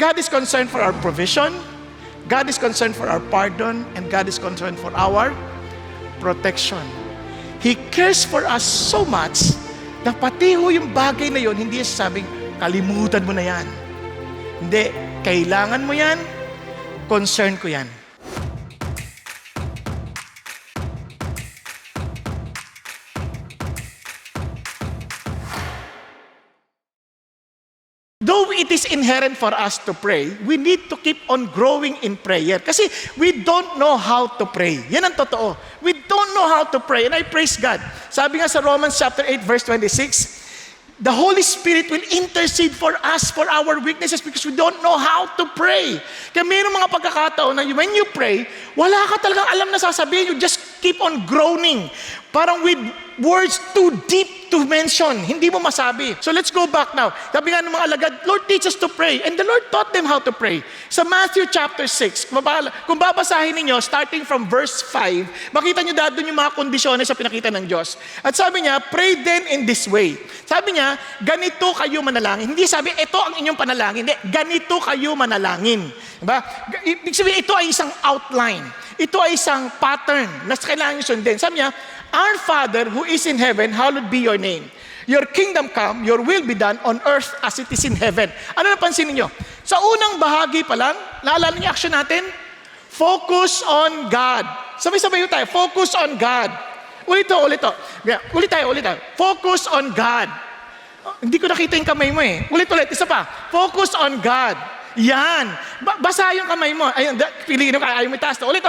God is concerned for our provision, God is concerned for our pardon, and God is concerned for our protection. He cares for us so much na pati ho yung bagay na yun, hindi sabing, kalimutan mo na yan. Hindi, kailangan mo yan, concern ko yan. Though it is inherent for us to pray, we need to keep on growing in prayer. Kasi we don't know how to pray. Yan ang totoo. We don't know how to pray. And I praise God. Sabi nga sa Romans chapter 8, verse 26, the Holy Spirit will intercede for us for our weaknesses because we don't know how to pray. Kaya mayroong mga pagkakataon na when you pray, wala ka talagang alam na sasabihin. You just keep on groaning. Parang with words too deep to mention. Hindi mo masabi. So let's go back now. Sabi nga ng mga alagad, Lord, teach us to pray. And the Lord taught them how to pray. Sa Matthew chapter 6, kung babasahin ninyo, starting from verse 5, makita nyo doon yung mga kondisyones sa pinakita ng Diyos. At sabi niya, pray then in this way. Sabi niya, ganito kayo manalangin. Hindi sabi, ito ang inyong panalangin. Hindi, ganito kayo manalangin. Diba? Ibig sabihin, ito ay isang outline. Ito ay isang pattern na kailangan nyo sundin. Sabi niya, Our Father who is in heaven, hallowed be your name. Your kingdom come, your will be done on earth as it is in heaven. Ano napansin niyo? Sa unang bahagi pa lang, naalala niyo action natin? Focus on God. Sabay-sabay tayo, focus on God. Ulit to. Ulit tayo. Focus on God. Hindi ko nakita yung kamay mo eh. Ulit, isa pa. Focus on God. Yan. Basa yung kamay mo. Ayun, piliin mo, ayaw mo itaas. Ulit.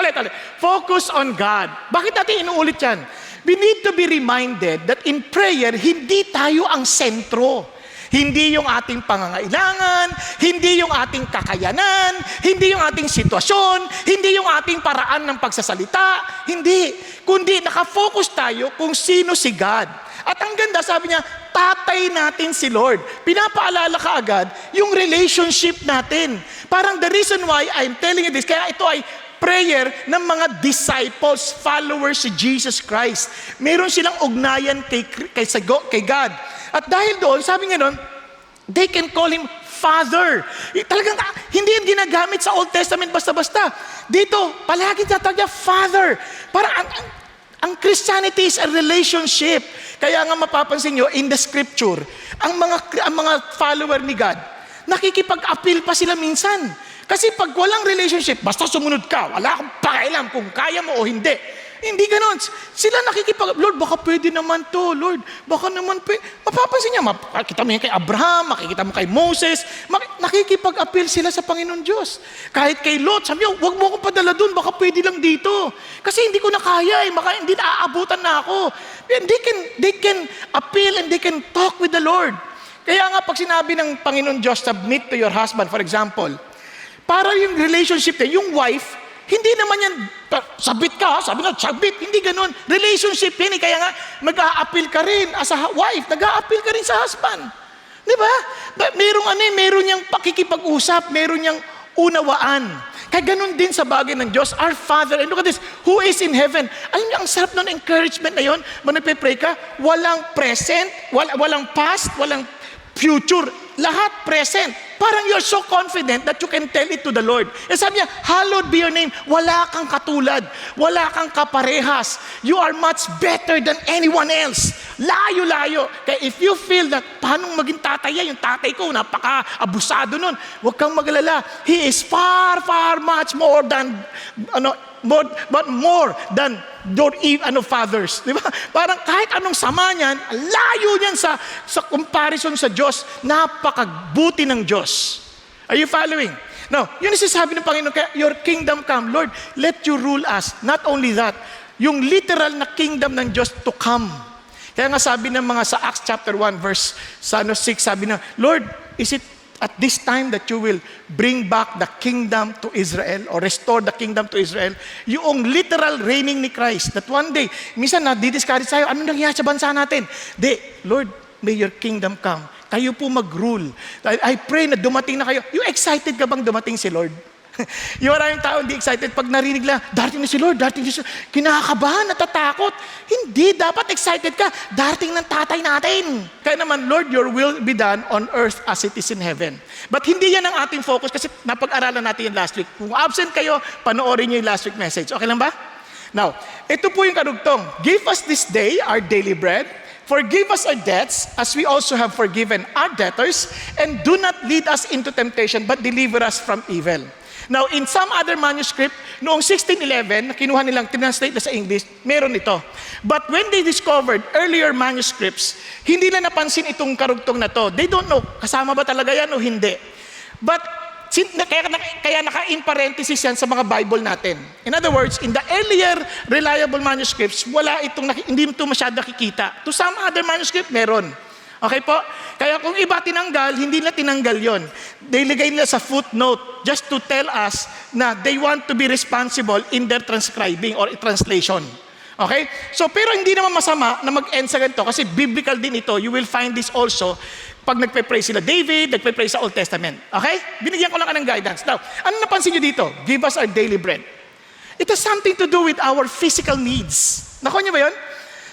Focus on God. Bakit natin inuulit yan? We need to be reminded that in prayer, hindi tayo ang sentro. Hindi yung ating pangangailangan, hindi yung ating kakayanan, hindi yung ating sitwasyon, hindi yung ating paraan ng pagsasalita, hindi. Kundi nakafocus tayo kung sino si God. At ang ganda, sabi niya, tatay natin si Lord. Pinapaalala ka agad yung relationship natin. Parang the reason why I'm telling you this, kaya ito ay prayer ng mga disciples, followers si Jesus Christ. Meron silang ugnayan kay God. At dahil doon, sabi nga doon, they can call Him Father. Talagang hindi yan ginagamit sa Old Testament basta-basta. Dito, palagi tatawag niya Father. Parang ang Christianity is a relationship. Kaya nga mapapansin nyo, in the Scripture, ang mga follower ni God, nakikipag-appeal pa sila minsan. Kasi pag walang relationship, basta sumunod ka, wala akong pakialam kung kaya mo o hindi. Hindi ganon. Sila Lord, baka pwede naman to, Lord. Baka naman pwede. Mapapansin niya, makikita mo yan kay Abraham, makikita mo kay Moses, nakikipag-appeal sila sa Panginoon Diyos. Kahit kay Lot, sabi niya, huwag mo akong padala dun, baka pwede lang dito. Kasi hindi ko na kaya, baka hindi naaabutan na ako. And they can appeal and they can talk with the Lord. Kaya nga pag sinabi ng Panginoon Diyos, submit to your husband, for example, para yung relationship niya, yung wife, hindi naman yan, sabit ka, sabi na, sabit, hindi ganun. Relationship yan, kaya nga, mag-a-appeal ka rin as a wife, nag-a-appeal ka rin sa husband. Di ba? Meron niyang pakikipag-usap, meron niyang unawaan. Kaya ganun din sa bagay ng Diyos, our Father, and look at this, who is in heaven. Alam niyo, ang sarap ng encouragement na yun, nagpe-pray ka, walang present, walang past, walang future, lahat present. Parang you're so confident that you can tell it to the Lord. And sabi niya, hallowed be your name. Wala kang katulad. Wala kang kaparehas. You are much better than anyone else. Layo-layo. Kaya if you feel that, paano maging tatay yan? Yung tatay ko, napaka-abusado nun. Huwag kang magalala. He is far, far much more than, more than fathers. Di ba? Parang kahit anong sama niyan, layo niyan sa comparison sa Diyos. Napakabuti ng Diyos. Are you following? No, yun yung sinasabi ng Panginoon, kaya your kingdom come. Lord, let you rule us. Not only that, yung literal na kingdom ng Diyos to come. Kaya nga sabi ng mga sa Acts chapter 1 verse 6, sabi na, Lord, is it at this time that you will bring back the kingdom to Israel or restore the kingdom to Israel? Yung literal reigning ni Christ, that one day, minsan na-discourage tayo, ano nangyayari sa bansa natin? Lord, may your kingdom come. Kayo po mag-rule. I pray na dumating na kayo. You excited ka bang dumating si Lord? Yung maraming tao hindi excited pag narinig lang, darating na si Lord, darating na si Lord. Kinakabahan, natatakot. Hindi, dapat excited ka. Darating ng tatay natin. Kaya naman, Lord, your will be done on earth as it is in heaven. But hindi yan ang ating focus kasi napag-aralan natin yan last week. Kung absent kayo, panoorin nyo yung last week message. Okay lang ba? Now, ito po yung karugtong. Give us this day our daily bread. Forgive us our debts as we also have forgiven our debtors. And do not lead us into temptation but deliver us from evil. Now, in some other manuscript, noong 1611, kinuha nilang tinranslate na sa English, meron ito. But when they discovered earlier manuscripts, hindi na napansin itong karugtong na to. They don't know, kasama ba talaga yan o hindi. But, kaya naka-in parenthesis yan sa mga Bible natin. In other words, in the earlier reliable manuscripts, wala itong, hindi ito masyado nakikita. To some other manuscript, meron. Okay po? Kaya kung iba tinanggal, hindi na tinanggal yon. Nilagay nila sa footnote just to tell us na they want to be responsible in their transcribing or translation. Okay? So, pero hindi naman masama na mag-end sa ganito kasi biblical din ito. You will find this also pag nagpe-pray sila David, nagpe-pray sa Old Testament. Okay? Binigyan ko lang ng guidance. Now, ano napansin nyo dito? Give us our daily bread. It has something to do with our physical needs. Nakuha nyo ba yun?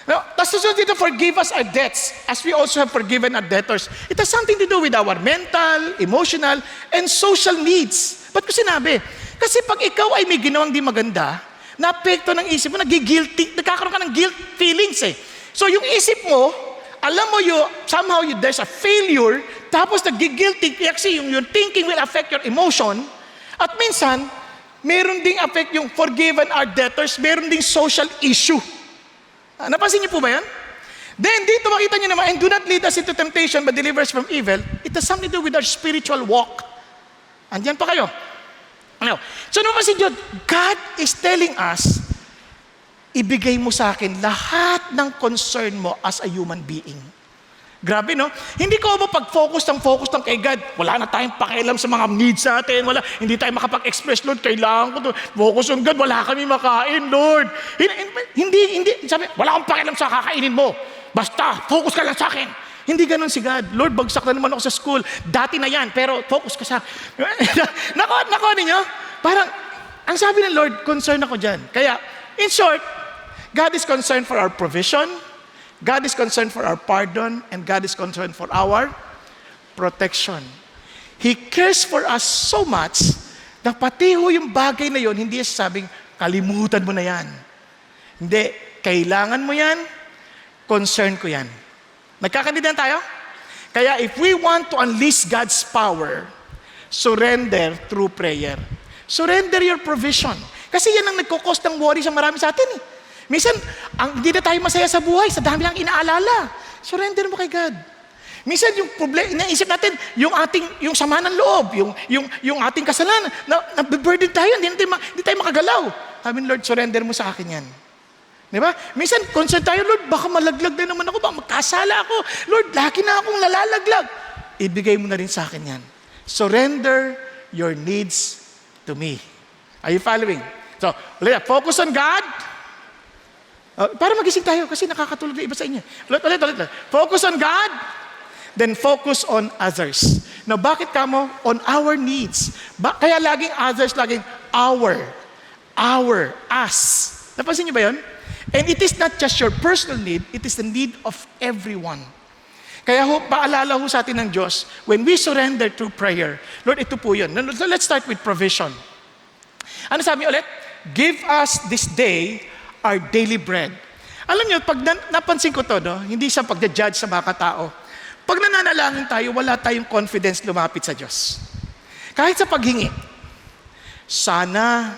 No, tapos susunod dito, forgive us our debts as we also have forgiven our debtors. It has something to do with our mental, emotional, and social needs. Ba't ko sinabi? Kasi pag ikaw ay may ginawang di maganda, naapekto ng isip mo, nagigilty, nagkakaroon ka ng guilt feelings eh. So yung isip mo, alam mo somehow there's a failure, tapos nagigilty, kasi yung thinking will affect your emotion, at minsan, meron ding affect yung forgiven our debtors, meron ding social issue. Napansin niyo po ba yan? Then, dito makita niyo naman, and do not lead us into temptation, but deliver us from evil. It has something to do with our spiritual walk. Andiyan pa kayo. Now, so napansin niyo, God is telling us, ibigay mo sa akin lahat ng concern mo as a human being. Grabe, no? Hindi ko ba pag-focus ng kay God, wala na tayong pakialam sa mga needs natin, hindi tayo makapag-express, Lord, kailangan ko to. Focus on God, wala kami makain, Lord. Hindi, sabi, wala akong pakialam sa kakainin mo. Basta, focus ka lang sa akin. Hindi ganun si God. Lord, bagsak na naman ako sa school. Dati na yan, pero focus ka sa... Nako ninyo? Parang, ang sabi ng Lord, concern ako dyan. Kaya, in short, God is concerned for our provision, God is concerned for our pardon, and God is concerned for our protection. He cares for us so much na pati ho yung bagay na yon, hindi sabing, kalimutan mo na yan. Hindi, kailangan mo yan, concern ko yan. Nagkakandidahan tayo? Kaya if we want to unleash God's power, surrender through prayer. Surrender your provision. Kasi yan ang nagkukos ng worry sa marami sa atin eh. Minsan, hindi na tayo masaya sa buhay, sa dami lang inaalala. Surrender mo kay God. Minsan yung problema, inaisip natin, yung sama ng loob, yung ating kasalanan, na-burden tayo, hindi tayo makagalaw. Sabi, Lord, surrender mo sa akin yan. Di ba? Minsan, concern tayo, Lord, baka malaglag na naman ako, baka magkasala ako. Lord, laki na akong nalalaglag. Ibigay mo na rin sa akin yan. Surrender your needs to me. Are you following? So, focus on God. Para magising tayo kasi nakakatulog na iba sa inyo. Ulit. Focus on God, then focus on others. Now, bakit kamo? On our needs. Kaya laging others, laging our, us. Napansin niyo ba yun? And it is not just your personal need, it is the need of everyone. Kaya paalala ho sa atin ng Diyos, when we surrender through prayer, Lord, ito po yun. So let's start with provision. Ano sabi ulit? Give us this day our daily bread. Alam niyo, pag napansin ko to, no? Hindi sa pagja-judge sa mga katao. Pag nananalangin tayo, wala tayong confidence lumapit sa Diyos. Kahit sa paghingi, sana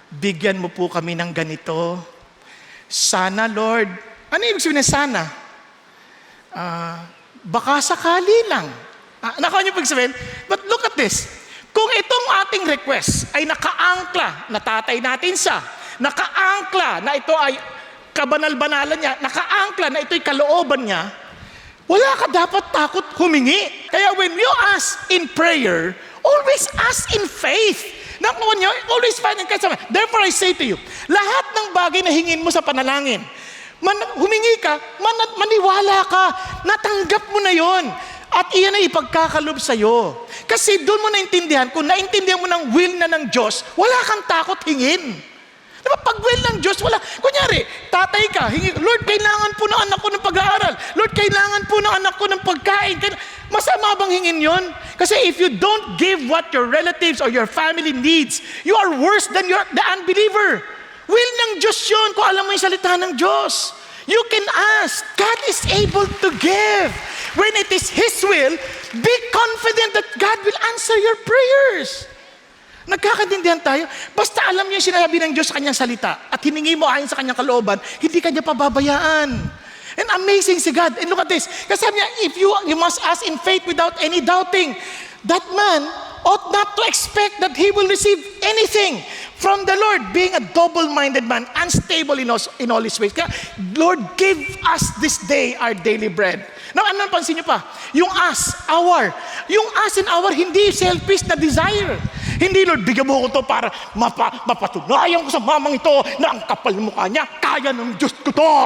bigyan mo po kami ng ganito. Sana, Lord. Ano ibig sabihin ng sana? Baka sakali lang. Nakuha niyo pag sabihin? But look at this. Kung itong ating request ay nakaangkla na tatay natin siya, nakaangkla na ito ay kabanal-banalan niya, nakaangkla na ito ay kalooban niya, wala ka dapat takot humingi. Kaya when you ask in prayer, always ask in faith. Nakuha niyo, always find in Christ. Therefore I say to you, lahat ng bagay na hingin mo sa panalangin, humingi ka, maniwala ka, natanggap mo na yon. At iyan ay ipagkakalob sa'yo. Kasi doon mo naintindihan, kung naintindihan mo ng will na ng Diyos, wala kang takot hingin. Diba, pag will ng Diyos, wala. Kunyari, tatay ka, hingi, Lord, kailangan po ng anak ko ng pag-aaral. Lord, kailangan po ng anak ko ng pagkain. Masama bang hingin yon? Kasi if you don't give what your relatives or your family needs, you are worse than the unbeliever. Will ng Diyos yun kung alam mo yung salita ng Diyos. You can ask. God is able to give. When it is His will, be confident that God will answer your prayers. Nagkakaintindihan tayo? Basta alam niyo yung sinabi ng Diyos sa kanyang salita at hiningi mo ayon sa kanyang kalooban, hindi kanya pababayaan. And amazing si God. And look at this. Kasi sabi niya, if you must ask in faith without any doubting. That man ought not to expect that he will receive anything from the Lord, being a double-minded man, unstable in all his ways. Kaya, Lord, give us this day our daily bread. Now, ano pansin niyo pa? Yung us, our. Yung us and our, hindi selfish na desire. Hindi, Lord, bigyan mo ko to para mapatunayan ko sa mamang ito na ang kapal ng mukha niya, kaya ng Diyos ko to.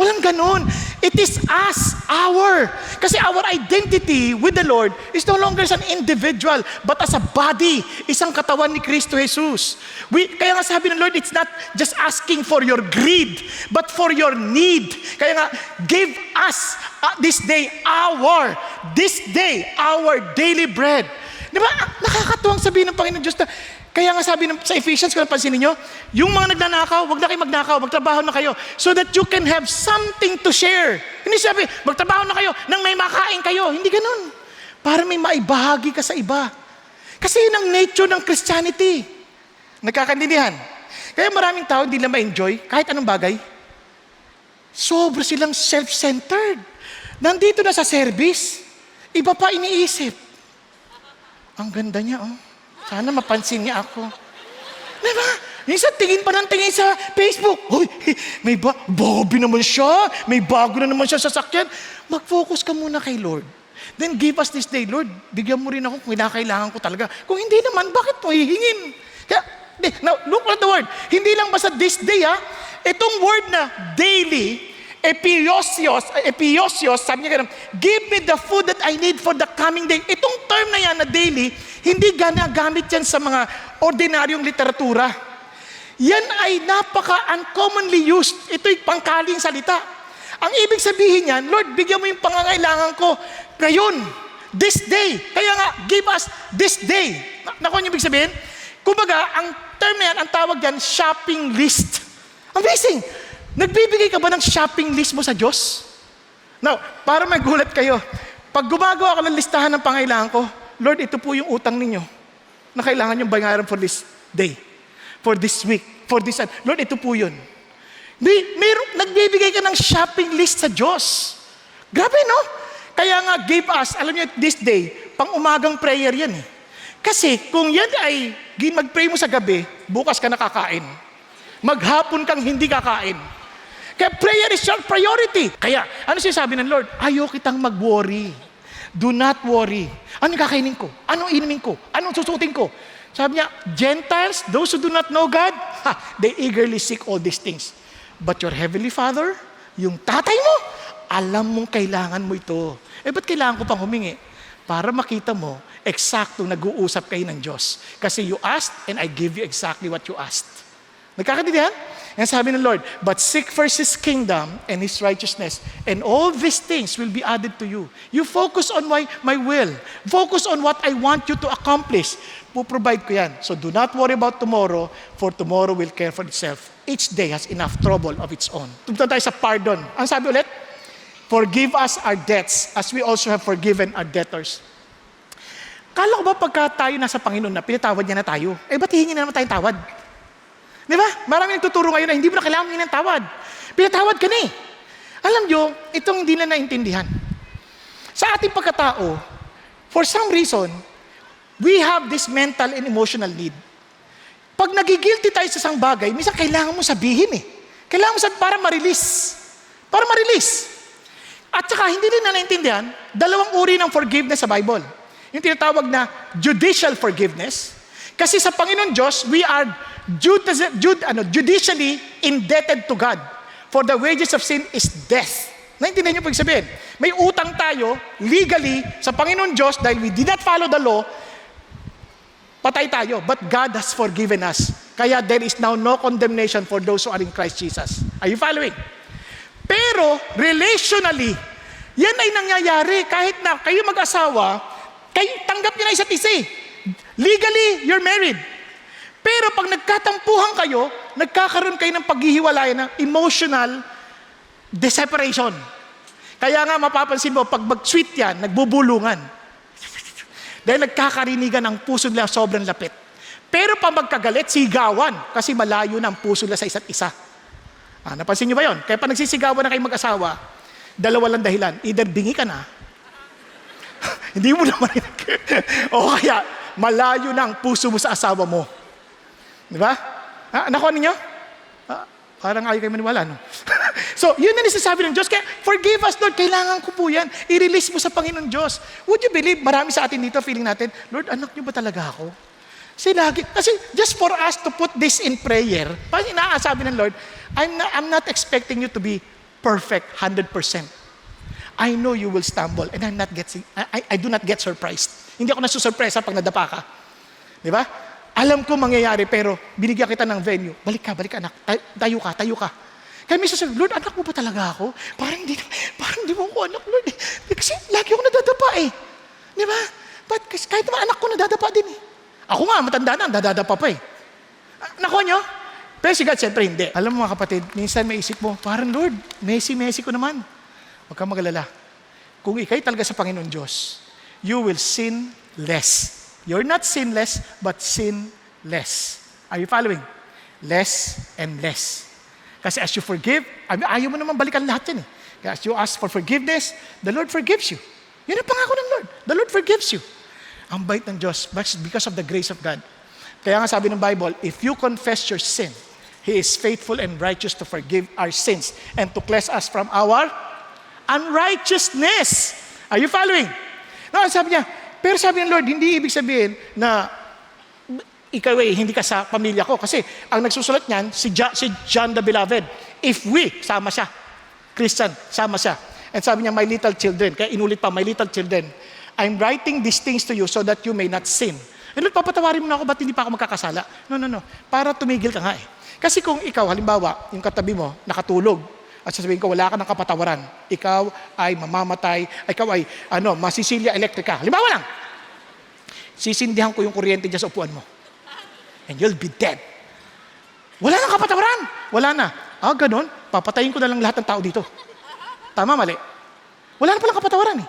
Walang ganun. It is us, our. Kasi our identity with the Lord is no longer as an individual, but as a body, isang katawan ni Kristo Jesus. Kaya nga sabi ng Lord, it's not just asking for your greed, but for your need. Kaya nga, give us this day our daily bread. Di ba? Nakakatuwang sabihin ng Panginoon Diyos na, kaya nga sabi sa Ephesians, kung napansin ninyo, yung mga nagnanakaw, wag na kayo magnakaw, magtrabaho na kayo, so that you can have something to share. Hindi sabi, magtrabaho na kayo, nang may makain kayo. Hindi ganun. Para may maibahagi ka sa iba. Kasi yun ang nature ng Christianity. Nagkakaintindihan. Kaya maraming tao hindi na ma-enjoy kahit anong bagay. Sobra silang self-centered. Nandito na sa service, iba pa iniisip. Ang ganda niya, oh. Sana mapansin niya ako. Diba? Minsan tingin pa ng tingin sa Facebook. Uy, may Bobby naman siya. May bago na naman siya sa sasakyan. Mag-focus ka muna kay Lord. Then give us this day, Lord. Bigyan mo rin ako kung kinakailangan ko talaga. Kung hindi naman, bakit mo hihingin? Kaya, now, look at the word. Hindi lang basta this day, ha? Itong word na daily, epiosios, sabi niya ganun, give me the food that I need for the coming day. Itong term na yan na daily, hindi ginagamit yan sa mga ordinaryong literatura. Yan ay napaka-uncommonly used. Ito'y pangkaling salita. Ang ibig sabihin yan, Lord, bigyan mo yung pangangailangan ko ngayon, this day. Kaya nga, give us this day. Nakuha niyo ibig sabihin? Kumbaga, ang term na yan, ang tawag yan, shopping list. Amazing! Nagbibigay ka ba ng shopping list mo sa Diyos? Now, para magulat kayo, pag gumagawa ka ng listahan ng pangailangan ko, Lord, ito po yung utang ninyo na kailangan yung bayaran for this day, for this week, for this... Lord, ito po yun. Nagbibigay ka ng shopping list sa Diyos. Grabe, no? Kaya nga, give us, alam niyo, this day, pang-umagang prayer yan eh. Kasi kung yan ay mag-pray mo sa gabi, bukas ka nakakain. Maghapon kang hindi kakain. Kaya prayer is your priority. Kaya, ano sinasabi ng Lord? Ayaw kitang mag-worry. Do not worry. Anong kakainin ko? Anong inumin ko? Anong susutin ko? Sabi niya, Gentiles, those who do not know God, they eagerly seek all these things. But your Heavenly Father, yung tatay mo, alam mong kailangan mo ito. Ba't kailangan ko pang humingi? Para makita mo, eksaktong nag-uusap kayo ng Diyos. Kasi you asked, and I give you exactly what you asked. Nagkakaintindihan? And sabi ng Lord, but seek first His kingdom and His righteousness, and all these things will be added to you. You focus on my will. Focus on what I want you to accomplish. Puprovide ko yan. So do not worry about tomorrow, for tomorrow will care for itself. Each day has enough trouble of its own. Tugtog tayo sa pardon. Ang sabi ulit? Forgive us our debts as we also have forgiven our debtors. Kala ko ba pagka tayo nasa Panginoon na pinatawad niya na tayo, ba't hihingin na naman tayong tawad? Di ba? Maraming nagtuturo ngayon na hindi mo na kailangan ng tawad. Pinatawad ka na eh. Alam nyo, itong hindi na naintindihan. Sa ating pagkatao, for some reason, we have this mental and emotional need. Pag nagigilty tayo sa isang bagay, minsan kailangan mo sabihin eh. Kailangan mo sabihin para ma-release. Para ma-release. At saka, hindi din na naintindihan, dalawang uri ng forgiveness sa Bible. Yung tinatawag na judicial forgiveness. Kasi sa Panginoon Diyos, we are judicially indebted to God. For the wages of sin is death. Naintindihan niyo po yung sabihin? May utang tayo, legally, sa Panginoon Diyos, dahil we did not follow the law, patay tayo. But God has forgiven us. Kaya there is now no condemnation for those who are in Christ Jesus. Are you following? Pero, relationally, yan ay nangyayari kahit na kayo mag-asawa, kayo tanggap niyo na isa't isa. Legally, you're married. Pero pag nagkatampuhan kayo, nagkakaroon kayo ng paghihiwalayan ng emotional separation. Kaya nga mapapansin mo, pag mag-sweet yan, nagbubulungan. Dahil nagkakarinigan ang puso nila sobrang lapit. Pero pag magkagalit, sigawan. Kasi malayo na ang puso nila sa isa't isa. Napansin niyo ba yun? Kaya pag nagsisigawan na kayo mag-asawa, dalawa lang dahilan. Either bingi ka na, hindi mo na marinig. O kaya, malayo na ang puso mo sa asawa mo. Di ba? Nakuha ninyo? Parang ayaw kayo maniwala, no? So, yun na nasasabi ng Diyos. Kaya, forgive us, Lord. Kailangan ko po yan. I-release mo sa Panginoon Diyos. Would you believe, marami sa atin dito, feeling natin, Lord, anak niyo ba talaga ako? Kasi just for us to put this in prayer, parang inaasabi ng Lord, I'm not expecting you to be perfect, 100%. I know you will stumble, and I do not get surprised. Hindi ako nasusurpresa pag nadapa ka. Di ba? Alam ko mangyayari, pero binigyan kita ng venue. Balik ka, anak. Tayo ka. Kaya minsan sabi, Lord, anak mo ba talaga ako? Parang di mo ako anak, Lord. Kasi lagi ako nadadapa eh. Di ba? But kahit naman anak ko nadadapa din eh. Ako nga, matanda na, nadadapa pa eh. Nakuha nyo? Pero si God, siyempre hindi. Alam mo mga kapatid, minsan may isip mo, parang Lord, Messi ko naman. Huwag kang mag-alala. Kung ikay talaga sa Panginoon Diyos, you will sin less. You're not sinless, but sin less. Are you following? Less and less. Kasi as you forgive, ayaw mo naman balikan lahat yan eh. Kaya as you ask for forgiveness, the Lord forgives you. Yun ang pangako ng Lord. The Lord forgives you. Ang bait ng Diyos, because of the grace of God. Kaya nga sabi ng Bible, if you confess your sin, He is faithful and righteous to forgive our sins and to cleanse us from our unrighteousness. Are you following? No, sabi niya, pero sabi ng Lord, hindi ibig sabihin na ikaw hindi ka sa pamilya ko. Kasi ang nagsusulat niyan, si John the Beloved. If we, sama siya. Christian, sama siya. And sabi niya, my little children. Kaya inulit pa, my little children. I'm writing these things to you so that you may not sin. And Lord, papatawarin mo na ako, ba't hindi pa ako magkakasala? No. Para tumigil ka nga eh. Kasi kung ikaw, halimbawa, yung katabi mo, nakatulog, at sasabihin ko, wala ka ng kapatawaran. Ikaw ay mamamatay. Ikaw ay, masisilya elektrika. Halimbawa lang, sisindihan ko yung kuryente dyan sa upuan mo. And you'll be dead. Wala nang kapatawaran. Wala na. Ganon. Papatayin ko na lang lahat ng tao dito. Tama, mali. Wala na palang kapatawaran eh.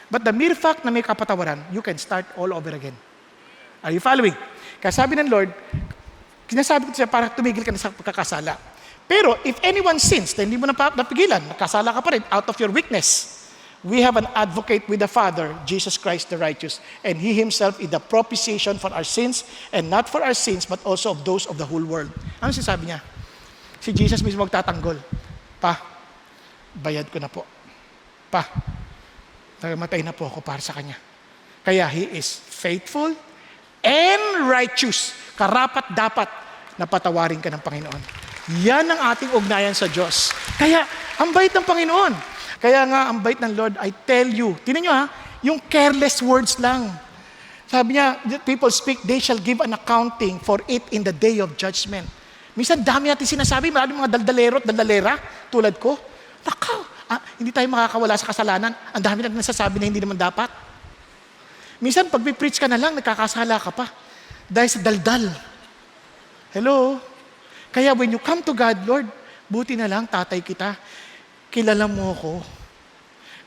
But the mere fact na may kapatawaran, you can start all over again. Are you following? Kaya sabi ng Lord, sinasabi ko siya para tumigil ka na sa pagkakasala. Pero if anyone sins, na hindi mo napigilan, nakasala ka pa rin out of your weakness. We have an advocate with the Father, Jesus Christ the righteous, and He Himself is the propitiation for our sins, and not for our sins, but also of those of the whole world. Ano sinasabi niya? Si Jesus mismo magtatanggol. Pa, bayad ko na po. Pa, namatay na po ako para sa Kanya. Kaya He is faithful and righteous. Karapat dapat na patawarin ka ng Panginoon. Yan ang ating ugnayan sa Diyos. Kaya, ang bait ng Panginoon. Kaya nga, ang bait ng Lord, I tell you. Tingnan nyo yung careless words lang. Sabi niya, people speak, they shall give an accounting for it in the day of judgment. Minsan, dami natin sinasabi, maraming mga daldalero at daldalera, tulad ko. Nakaw, hindi tayo makakawala sa kasalanan. Ang dami natin nasasabi na hindi naman dapat. Minsan, pag preach ka na lang, nagkakasala ka pa. Dahil sa daldal. Hello? Kaya when you come to God, Lord, buti na lang, tatay kita. Kilala mo ako.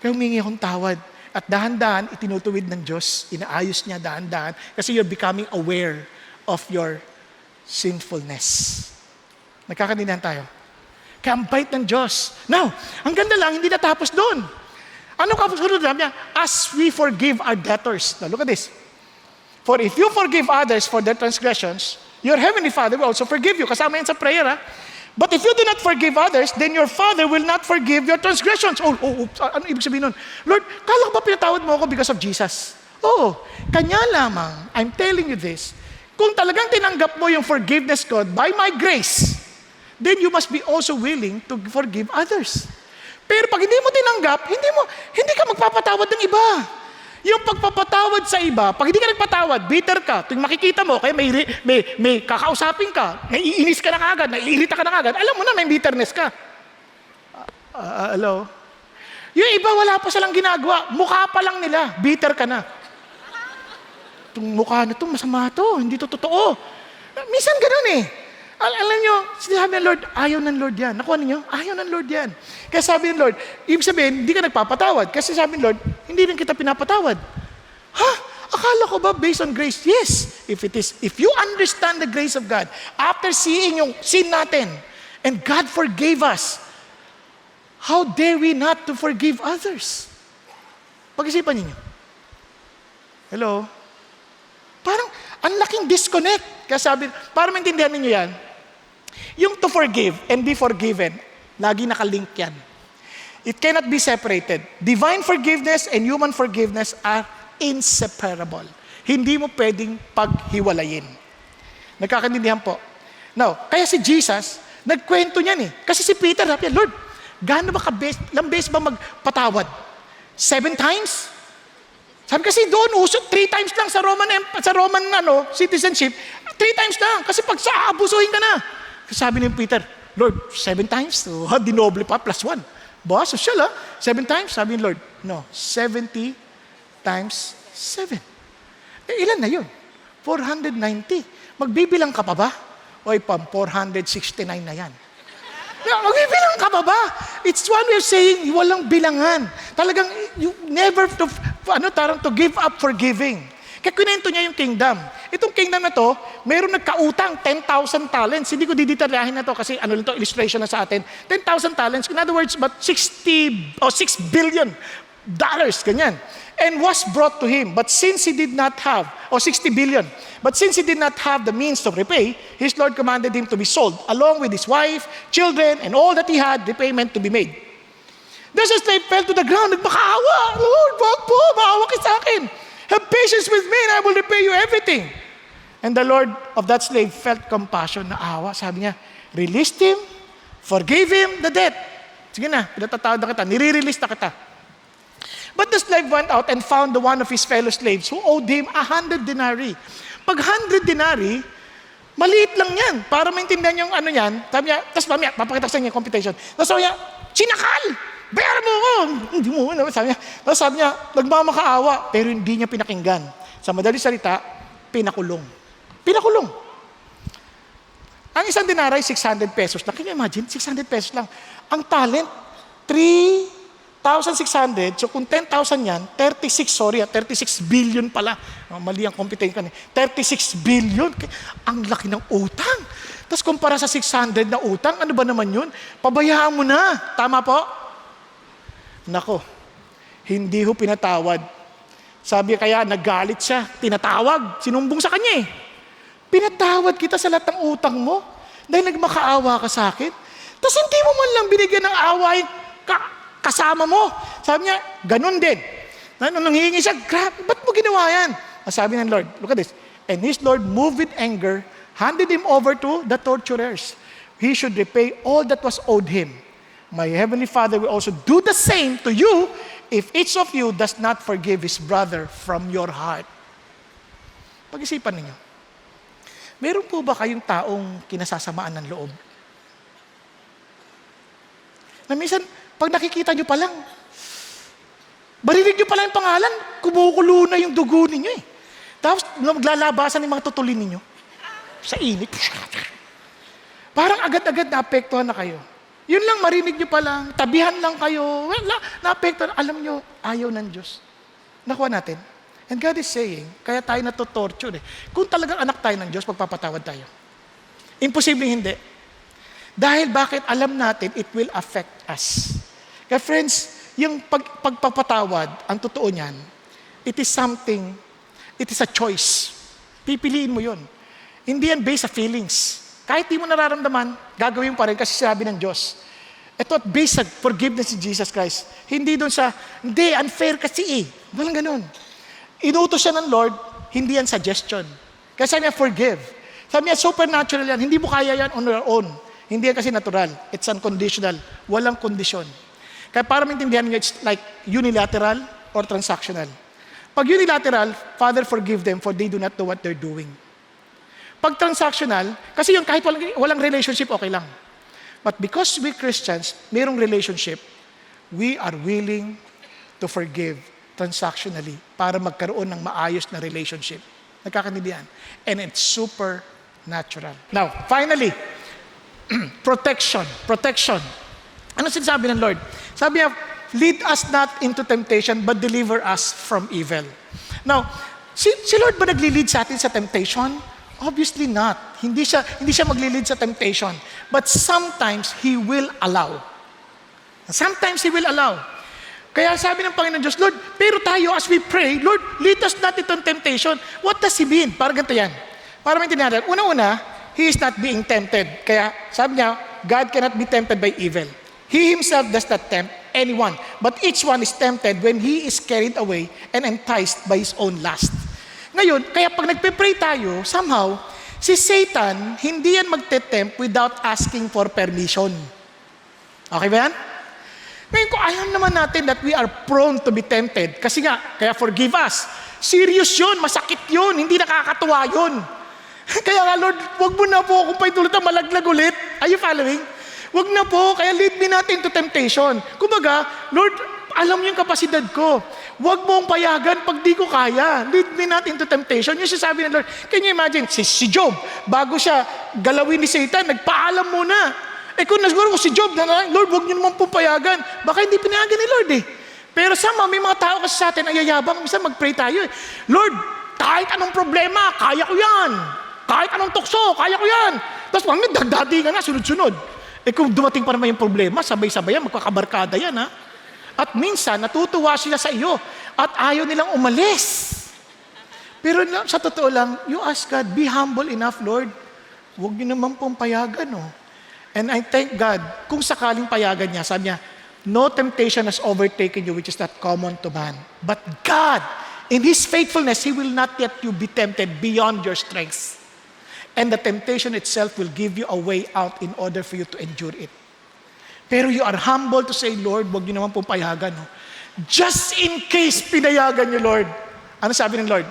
Kaya humingi akong tawad. At dahan-dahan, itinutuwid ng Diyos. Inaayos niya dahan-dahan. Kasi you're becoming aware of your sinfulness. Nagkakanindihan tayo. Kaya ang bait ng Diyos. Now, ang ganda lang, hindi natapos doon. Ano kasunod niya? As we forgive our debtors. Now, look at this. For if you forgive others for their transgressions, your heavenly Father will also forgive you. Kasama yan sa prayer, ha? But if you do not forgive others, then your Father will not forgive your transgressions. Ano ibig sabihin nun? Lord, kala ko ba pinatawad mo ako because of Jesus? Oo, Kanya lamang. I'm telling you this. Kung talagang tinanggap mo yung forgiveness God by my grace, then you must be also willing to forgive others. Pero pag hindi mo tinanggap, hindi ka magpapatawad ng iba. Yung pagpapatawad sa iba, pag hindi ka nagpatawad, bitter ka, tuwing makikita mo, kaya may kakausapin ka, naiinis ka na kagad, naiirita ka na kagad, alam mo na may bitterness ka. Hello? Yung iba, wala pa silang ginagawa. Mukha pa lang nila, bitter ka na. Itong mukha na ito, masama ito, hindi ito totoo. Minsan ganun eh. Alam nyo, sinabi ng Lord, ayaw ng Lord yan. Nakuha ninyo? Ayaw ng Lord yan. Kaya sabi ng Lord, ibig sabihin, hindi ka nagpapatawad. Kasi sabi ng Lord, hindi rin kita pinapatawad. Ha? Akala ko ba based on grace? Yes. If you understand the grace of God, after seeing yung sin natin, and God forgave us, how dare we not to forgive others? Pag-isipan niyo. Hello? Parang, ang laking disconnect. Kaya sabi, para maintindihan niyo yan, yung to forgive and be forgiven, lagi nakalink yan. It cannot be separated. Divine forgiveness and human forgiveness are inseparable. Hindi mo pwedeng paghiwalayin. Nagkakaintindihan po. Now, kaya si Jesus, nagkwento niyan eh. Kasi si Peter, sabi, Lord, gaano ba ilang beses ba magpatawad? 7 times? Sabi kasi doon, 3 times lang sa Roman citizenship, 3 times lang. Kasi pag aabusuhin ka na. Sabi ni Peter, Lord, 7 times? Dinoble pa, plus 1. Social 7 times? Sabi ni Lord, no, 70 times 7. Ilan na yun? 490. Magbibilang ka pa ba? O 469 na yan. Magbibilang ka pa ba? It's one way of saying, walang bilangan. Talagang, you never to give up forgiving. Kaya kinento niya yung kingdom. Itong kingdom na to, mayroong nagkautang 10,000 talents. Hindi ko didetalyahin na to kasi illustration na sa atin. 10,000 talents. In other words, about $6 billion. Ganyan. And was brought to him. But since he did not have, 60 billion. But since he did not have the means to repay, his Lord commanded him to be sold, along with his wife, children, and all that he had, the payment to be made. Thus the slave fell to the ground, nagmakaawa. Lord, wag po, maawa ka sa akin. Have patience with me and I will repay you everything. And the Lord of that slave felt compassion, naawa. Sabi niya, released him, forgave him the debt. Sige na, pinatatawad na kita, nire-release na kita. But the slave went out and found the one of his fellow slaves who owed him 100 denarii. Pag 100 denarii, maliit lang yan. Para maintindihan yung yan, sabi niya, tapos mamaya, papakita ko sa inyo yung computation. Tapos sabi niya, sinakal! Bayaran mo ko! Hindi mo, sabi niya, nagmamakaawa, pero hindi niya pinakinggan. Sa madaling salita, pinakulong. Pinakulong. Ang isang denarii, 600 pesos lang. Can you imagine? 600 pesos lang. Ang talent, 3,600. So kung 10,000 yan, 36 billion pala. Mali ang computation ko. 36 billion. Ang laki ng utang. Tapos kumpara sa 600 na utang, ano ba naman yun? Pabayaan mo na. Tama po? Nako, hindi ho pinatawad. Sabi kaya, nagalit siya, tinatawag, sinumbong sa kanya eh. Pinatawad kita sa lahat ng utang mo dahil nagmakaawa ka sa akin. Tapos hindi mo man lang binigyan ng awain kasama mo. Sabi niya, ganun din. Nung hihingi siya, grabe, ba't mo ginawa yan? Sabi ng Lord, look at this. And his Lord, moved with anger, handed him over to the torturers. He should repay all that was owed him. My heavenly Father will also do the same to you if each of you does not forgive his brother from your heart. Pag-isipan ninyo. Meron po ba kayong taong kinasasamaan ng loob? Na minsan, pag nakikita nyo pa lang, barinig nyo pa lang yung pangalan, kumukulo na yung dugo ninyo eh. Tapos, maglalabasan yung mga tutulin ninyo. Sa init. Parang agad-agad naapektuhan na kayo. Yun lang, marinig nyo pa lang, tabihan lang kayo, naapektuhan. Alam nyo, ayaw ng Diyos. Nakuha natin. And God is saying, kaya tayo natutorture eh. Kung talagang anak tayo ng Diyos, magpapatawad tayo. Imposibleng hindi. Dahil bakit alam natin, it will affect us. Kaya friends, yung pagpapatawad, ang totoo niyan, it is something, it is a choice. Pipiliin mo yun. Hindi yan based sa feelings. Kahit di mo nararamdaman, gagawin pa rin kasi sabi ng Diyos. Ito at based sa forgiveness ni Jesus Christ. Hindi doon sa, hindi, unfair kasi eh. Walang ganun. Inuutos siya ng Lord, hindi yan suggestion. Kasi sabi niya, forgive. Sabi niya, supernatural yan. Hindi mo kaya yan on your own. Hindi yan kasi natural. It's unconditional. Walang kondisyon. Kaya para maintindihan nyo, it's like unilateral or transactional. Pag unilateral, Father, forgive them for they do not know what they're doing. Pag transactional, kasi yung kahit walang relationship, okay lang. But because we Christians, mayroong relationship, we are willing to forgive transactionally para magkaroon ng maayos na relationship. Nagkakaintindihan? And it's supernatural. Now, finally, protection. Protection. Ano sinasabi ng Lord? Sabi niya, lead us not into temptation, but deliver us from evil. Now, si Lord ba nagli-lead sa atin sa temptation? Obviously not. Hindi siya magli-lead sa temptation. But sometimes He will allow. Sometimes He will allow. Kaya sabi ng Panginoon Diyos, Lord, pero tayo as we pray, Lord, lead us not into temptation. What does He mean? Parang ganito yan. Para maintindihan natin. Una-una, He is not being tempted. Kaya sabi niya, God cannot be tempted by evil. He Himself does not tempt anyone. But each one is tempted when he is carried away and enticed by his own lust. Ngayon, kaya pag nagpe-pray tayo, somehow, si Satan, hindi yan magte-tempt without asking for permission. Okay ba yan? Ngayon, kung alam naman natin that we are prone to be tempted, kasi nga, kaya forgive us. Serious yun, masakit yun, hindi nakakatuwa yun. Kaya nga, Lord, wag mo na po akong paitulot na malaglag ulit. Are you following? Wag na po, kaya lead me natin to temptation. Kumbaga, Lord, alam niyo yung kapasidad ko. Wag mo akong payagan pag di ko kaya. Lead me not into temptation. Yung sasabi ng Lord, can you imagine, si Job, bago siya galawin ni Satan, nagpaalam muna. Kung nasiguro ko si Job, Lord, wag niyo naman pong payagan. Baka hindi pinayagan ni Lord eh. Pero sama, may mga tao kasi sa atin, ayayabang, minsan mag-pray tayo eh. Lord, kahit anong problema, kaya ko yan. Kahit anong tukso, kaya ko yan. Tapos pag may dagdadi ka na, sunod-sunod. Kung dumating pa naman yung problema, sabay-sabay yan, magkakabarkada yan ha. At minsan, natutuwa sila sa iyo at ayaw nilang umalis. Pero sa totoo lang, you ask God, be humble enough, Lord. Huwag niyo naman pong payagan, no? And I thank God, kung sakaling payagan niya, sabi niya, no temptation has overtaken you which is not common to man. But God, in His faithfulness, He will not let you be tempted beyond your strengths. And the temptation itself will give you a way out in order for you to endure it. Pero you are humble to say, Lord, wag niyo naman pong payagan. No? Just in case pinayagan niyo, Lord. Ano sabi ng Lord?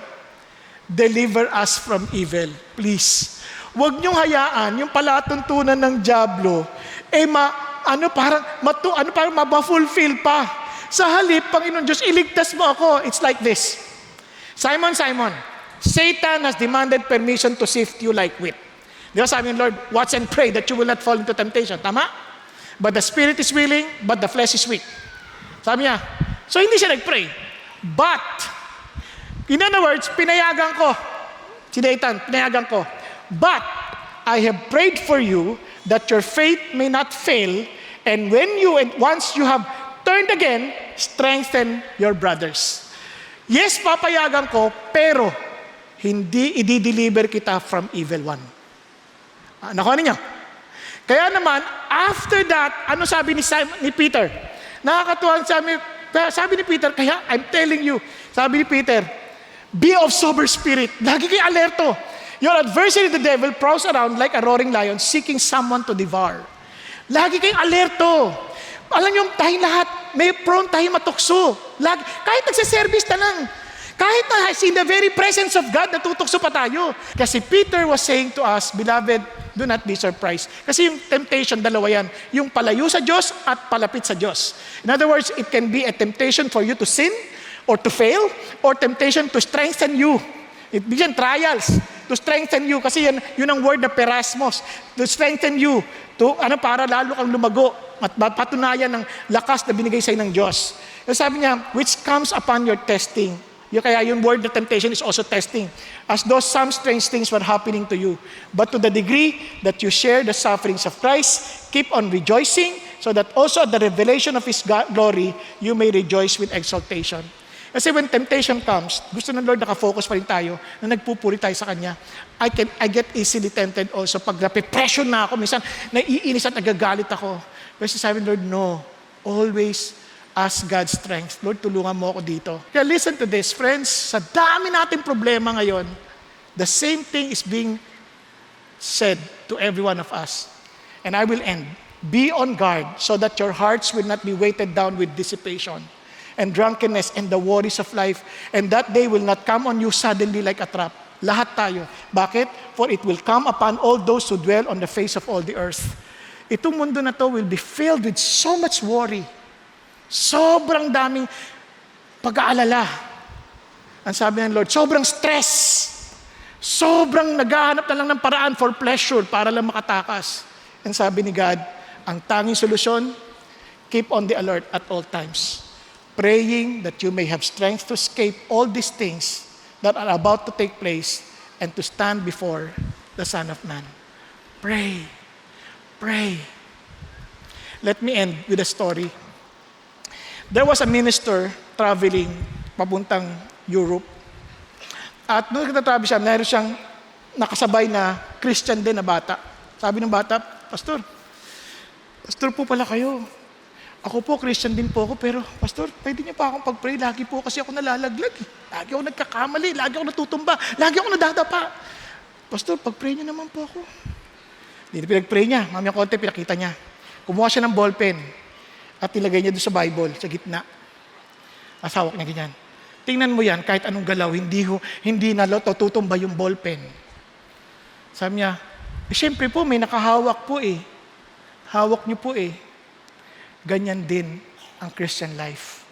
Deliver us from evil, please. Wag niyong hayaan yung palatuntunan ng dyablo, parang mabafulfill pa. Sa halip, Panginoon Diyos, iligtas mo ako. It's like this. Simon, Simon, Satan has demanded permission to sift you like wheat. Di ba sabi ng Lord, watch and pray that you will not fall into temptation. Tama? But the spirit is willing, but the flesh is weak. Sabi niya, so hindi siya nag-pray. But, in other words, pinayagan ko. Si Satan, pinayagan ko. But, I have prayed for you that your faith may not fail, and once you have turned again, strengthen your brothers. Yes, papayagan ko, pero hindi i-deliver kita from evil one. Nakuha niyo? Kaya naman, after that, ano sabi ni Peter? Nakakatuwa sabi ni Peter, kaya I'm telling you, sabi ni Peter, be of sober spirit. Lagi kayo alerto. Your adversary, the devil, prowls around like a roaring lion, seeking someone to devour. Lagi kayong alerto. Alam niyo, tayong lahat, may prone tayo matukso. Kahit nagsiservice na lang. Kahit na in the very presence of God, natutukso pa tayo. Kasi Peter was saying to us, beloved, do not be surprised. Kasi yung temptation, dalawa yan. Yung palayo sa Diyos at palapit sa Diyos. In other words, it can be a temptation for you to sin or to fail, or temptation to strengthen you. It begin trials to strengthen you. Kasi yun ang word na perasmos. To strengthen you. Para lalo kang lumago at patunayan ng lakas na binigay sa'yo ng Diyos. Sabi niya, which comes upon your testing. Kaya yung word na temptation is also testing. As though some strange things were happening to you. But to the degree that you share the sufferings of Christ, keep on rejoicing, so that also at the revelation of His glory, you may rejoice with exaltation. Kasi when temptation comes, gusto ng Lord nakafocus pa rin tayo, na nagpupuri tayo sa Kanya. I get easily tempted also. Pag nape-pressure na ako, minsan naiinis at nagagalit ako. Kasi sabi ng Lord, no, always ask God's strength. Lord, tulungan mo ako dito. Kaya listen to this, friends. Sa dami nating problema ngayon, the same thing is being said to every one of us. And I will end. Be on guard so that your hearts will not be weighted down with dissipation and drunkenness and the worries of life, and that day will not come on you suddenly like a trap. Lahat tayo. Bakit? For it will come upon all those who dwell on the face of all the earth. Itong mundo na to will be filled with so much worry. Sobrang daming pag-aalala. Ang sabi ng Lord, sobrang stress. Sobrang naghahanap na lang ng paraan for pleasure para lang makatakas. And sabi ni God, ang tanging solusyon, keep on the alert at all times. Praying that you may have strength to escape all these things that are about to take place and to stand before the Son of Man. Pray. Pray. Let me end with a story. There was a minister traveling papuntang Europe. At nung nagtatravel siya, meron siyang nakasabay na Christian din na bata. Sabi ng bata, Pastor po pala kayo. Ako po, Christian din po ako, pero Pastor, pwede niyo pa akong pag-pray. Lagi po kasi ako nalalaglag. Lagi ako nagkakamali, lagi ako natutumba, lagi ako nadadapa. Pastor, pag-pray niyo naman po ako. Hindi na pinag-pray niya. Mamaya konti, pinakita niya. Kumuha siya ng ballpen at ilagay niya doon sa Bible, sa gitna. Asawak niya ganyan. Tingnan mo yan, kahit anong galaw, hindi na tutumba yung ballpen. Sabi niya, siyempre po, may nakahawak po eh. Hawak niyo po eh. Ganyan din ang Christian life.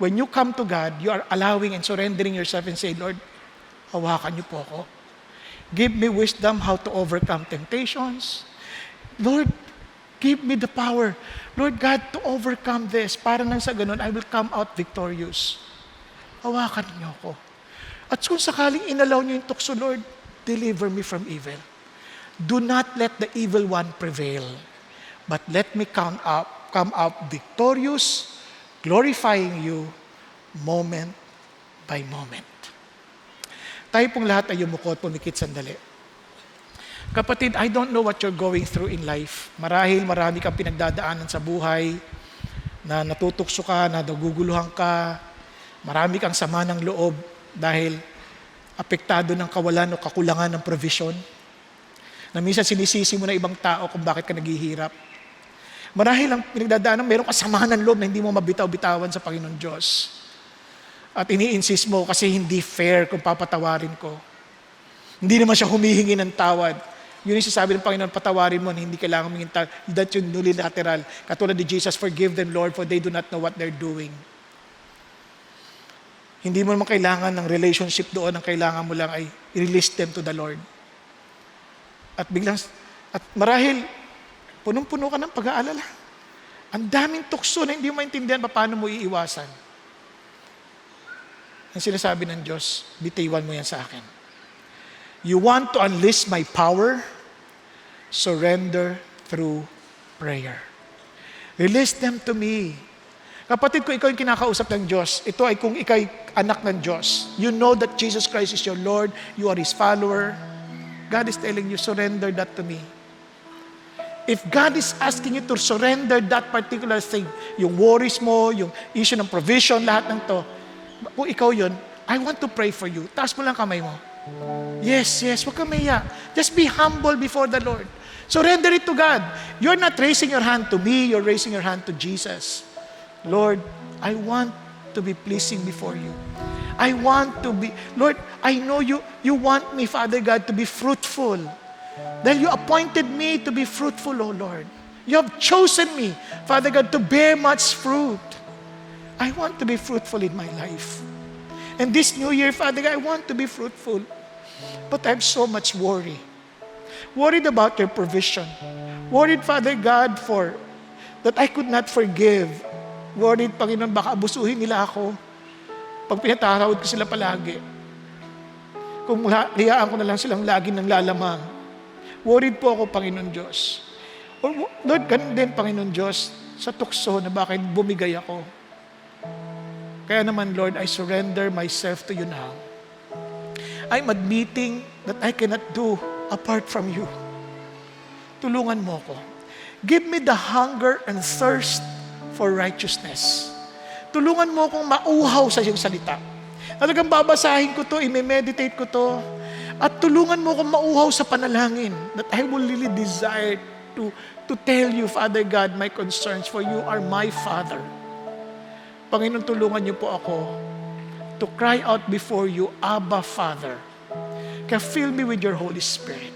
When you come to God, you are allowing and surrendering yourself and say, Lord, hawakan niyo po ako. Give me wisdom how to overcome temptations. Lord, give me the power, Lord God, to overcome this. Para nang sa ganun, I will come out victorious. Hawakan niyo ako. At kung sakaling inalaw niyo yung tukso, Lord, deliver me from evil. Do not let the evil one prevail, but let me come out victorious, glorifying you moment by moment. Tayo pong lahat ay yumuko at pumikit sandali. Kapatid, I don't know what you're going through in life. Marahil marami kang pinagdadaanan sa buhay, na natutukso ka, na naguguluhan ka, marami kang sama ng loob dahil apektado ng kawalan o kakulangan ng provision, na minsan sinisisi mo na ibang tao kung bakit ka naghihirap. Marahil ang pinagdadaanan, mayroong kasamahan ng loob na hindi mo mabitaw-bitawan sa Panginoon Diyos. At ini-insist mo kasi hindi fair kung papatawarin ko. Hindi naman siya humihingi ng tawad. Yun yung sasabi ng Panginoon, patawarin mo, hindi kailangan humingin tawad. That's yung unilateral. Katulad ni Jesus, forgive them, Lord, for they do not know what they're doing. Hindi mo naman kailangan ng relationship doon. Ang kailangan mo lang ay release them to the Lord. At marahil, punong-puno ka ng pag-aalala. Ang daming tukso na hindi mo maintindihan paano mo iiwasan. Ang sinasabi ng Diyos, bitiwan mo yan sa akin. You want to unleash my power? Surrender through prayer. Release them to me. Kapatid, kung ikaw yung kinakausap ng Diyos, ito ay kung ikaw ay anak ng Diyos. You know that Jesus Christ is your Lord, you are His follower. God is telling you, surrender that to me. If God is asking you to surrender that particular thing, yung worries mo, yung issue ng provision, lahat ng to, kung ikaw yun, I want to pray for you. Taas mo lang kamay mo. Yes, huwag kang mahiya. Just be humble before the Lord. Surrender it to God. You're not raising your hand to me, you're raising your hand to Jesus. Lord, I want to be pleasing before you. I want to be, Lord, I know you want me, Father God, to be fruitful. Dahil you appointed me to be fruitful, O Lord. You have chosen me, Father God, to bear much fruit. I want to be fruitful in my life. And this new year, Father God, I want to be fruitful. But I have so much worry. Worried about your provision. Worried, Father God, that I could not forgive. Worried, Panginoon, baka abusuhin nila ako pag pinatawad ko sila palagi. Kung liyaan ko na lang silang lagi ng lalamang. Worried po ako, Panginoon Diyos. Lord, ganun din, Panginoon Diyos, sa tukso na bakit bumigay ako. Kaya naman, Lord, I surrender myself to you now. I'm admitting that I cannot do apart from you. Tulungan mo ko. Give me the hunger and thirst for righteousness. Tulungan mo akong mauhaw sa iyong salita. Talagang babasahin ko to, i-meditate ko to, at tulungan mo akong mauhaw sa panalangin that I will really desire to tell you, Father God, my concerns, for you are my Father. Panginoon, tulungan niyo po ako to cry out before you, Abba, Father. Kaya fill me with your Holy Spirit.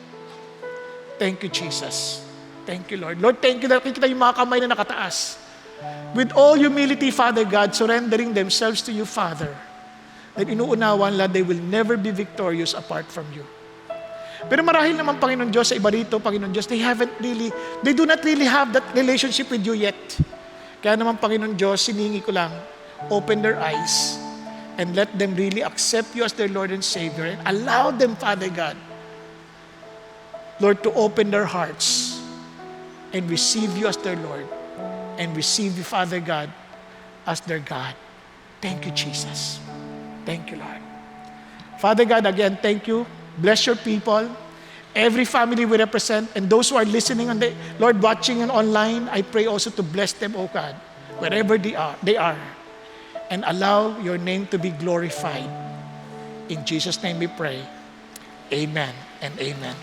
Thank you, Jesus. Thank you, Lord. Lord, thank you na nakikita yung mga kamay na nakataas. With all humility, Father God, surrendering themselves to you, Father, that inuunawan nila they will never be victorious apart from you. Pero marahil naman, Panginoon Diyos, sa iba rito, Panginoon Diyos, they do not really have that relationship with you yet. Kaya naman, Panginoon Diyos, siningi ko lang, open their eyes and let them really accept you as their Lord and Savior and allow them, Father God, Lord, to open their hearts and receive you as their Lord and receive you, Father God, as their God. Thank you, Jesus. Thank you, Lord. Father God, again, thank you. Bless your people, every family we represent, and those who are listening on the Lord, watching and online, I pray also to bless them, oh God, wherever they are, and allow your name to be glorified. In Jesus' name we pray. Amen and amen.